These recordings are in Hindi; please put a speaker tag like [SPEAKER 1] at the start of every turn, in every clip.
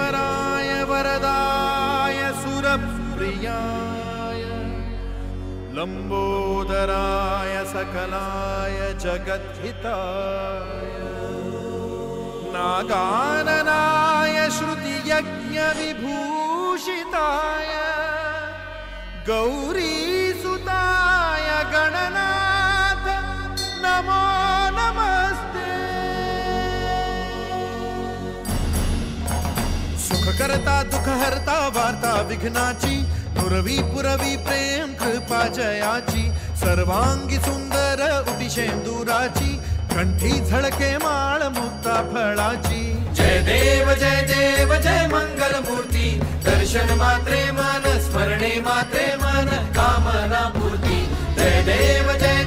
[SPEAKER 1] विश्वेश्वराय वरदाय सुरप्रियाय लंबोदराय सकलाय जगद्हिताय नागाननाय श्रुतियज्ञ विभूषिताय गौरीसुताय गणनाथ नमो नमस्ते। सुख करता दुख हरता वार्ता विघ्नाची नुरवी पुरवी प्रेम कृपा जयाची सर्वांगी सुंदर उटिशेंदुराची कंठी झळके माळ मुक्ता फळाची। जय देव जय मंगल मूर्ती दर्शन मात्रे मन स्मरणे मात्रे मन कामना पूर्ती। जय देव जय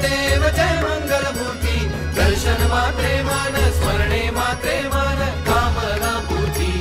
[SPEAKER 1] मंगल मूर्ती दर्शन मात्रे मन स्मरणे मात्रे मन कामना पूर्ती।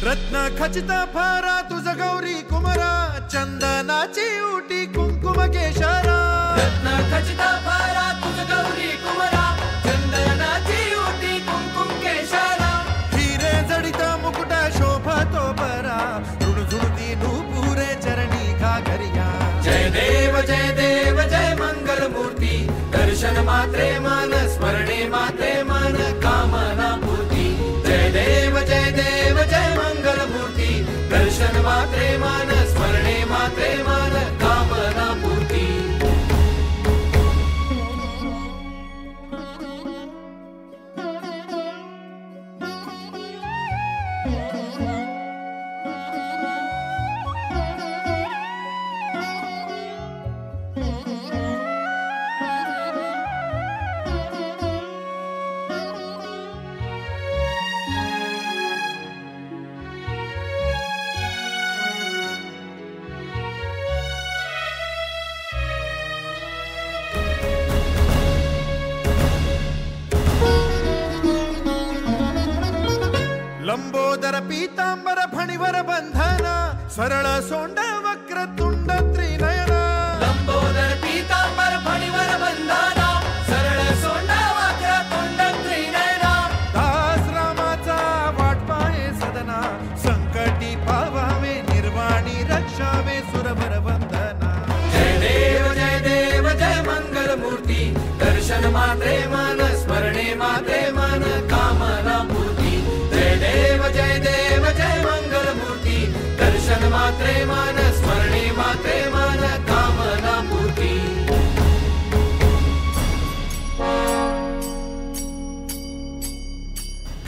[SPEAKER 1] रत्न खचित फारा तुझ गौरी कुमरा चंदनाची उटी कुंकुम केशरा।
[SPEAKER 2] रत्न खचित फारा तुझ गौरी कुमरा चंदनाची उटी कुंकुम केशरा।
[SPEAKER 1] हिरे जडित मुकुट शोभतो बरा झुणझुणती नूपुरे चरणी घाघरिया।
[SPEAKER 2] जय देव जय मंगल मूर्ती दर्शन मात्रे मन स्मरणे मात्रे मन कामना पूर्ती। जय देव जय मंगल मूर्ती दर्शन मात्रे मन स्मरणे मात्रे मन कामना पूर्ती।
[SPEAKER 1] लंबोदर पीतांबर फणीवर बंधना सरळ सोंड वक्र तुंड त्रिनयना।
[SPEAKER 2] लंबोदर पीतांबर फणीवर बंधना सरळ सोंड वक्र तुंड त्रिनयना।
[SPEAKER 1] दास रामाचा वाट पाहे सदना संकटी पावावे निर्वाणी रक्षावे सुरवर वंदना।
[SPEAKER 2] जय देव जय मंगल मूर्ती दर्शन मात्रे मन स्मरणे मात्रे मन कामना पूर्ती। जय देव जय मंगल मूर्ती दर्शन मात्रे मन स्मरणे मात्रे मन कामना पूर्ती।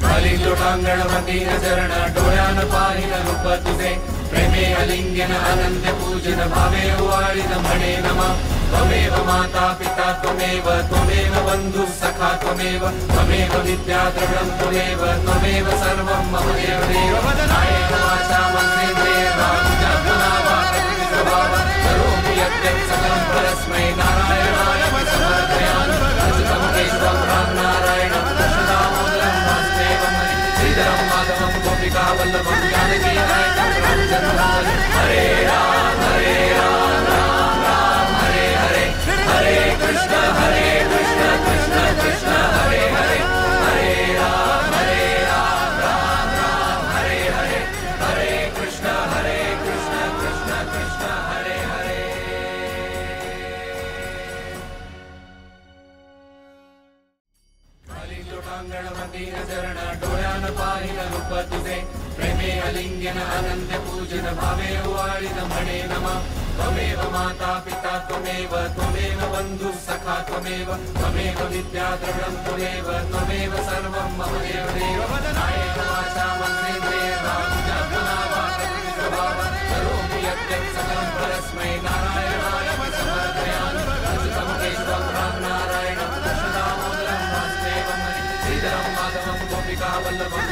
[SPEAKER 2] खाली लोटांगण मतीन चरण डोळ्यान पाहिन रूप तुझे प्रेमे अलिंग्यन अनंत पूजन भावे ओवाळिन म्हणे नमः। त्वमेव माता पिता त्वमेव त्वमेव बंधु सखा त्वमेव त्वमेव विद्या द्रविणं त्वमेव सर्वं मम देव देव। कायेन वाचा मनसेन्द्रियैर्वा बुद्ध्यात्मना करोमि यद्यत् सकलं परस्मै नारायणाय समर्पयामि। अच्युतं केशवं राम नारायणं कृष्णदामोदरं वासुदेवं श्रीधरं माधवं गोपिकावल्लभं जानकीनायकं रामचन्द्रं। हरे राम राम राम हरे हरे हरे कृष्ण कृष्ण कृष्ण हरे हरे हरे राम राम राम हरे हरे हरे कृष्ण कृष्ण कृष्ण हरे हरे। खाली लोटांगण मतीन चरण डोळ्यान पाहिन रूप तुझे प्रेमे अलिंग्यन अनंत पूजन भावे ओवाळिन म्हणे नमः। त्वमेव माता पिता त्वमेव बंधु सखा त्वमेव विद्या द्रविणं त्वमेव सर्वं मम देव देव। कायेन वाचा मनसेन्द्रियैर्वा बुद्ध्यात्मना करोमि यद्यत् सकलं परस्मै नारायणाय समर्पयामि। वल्लभं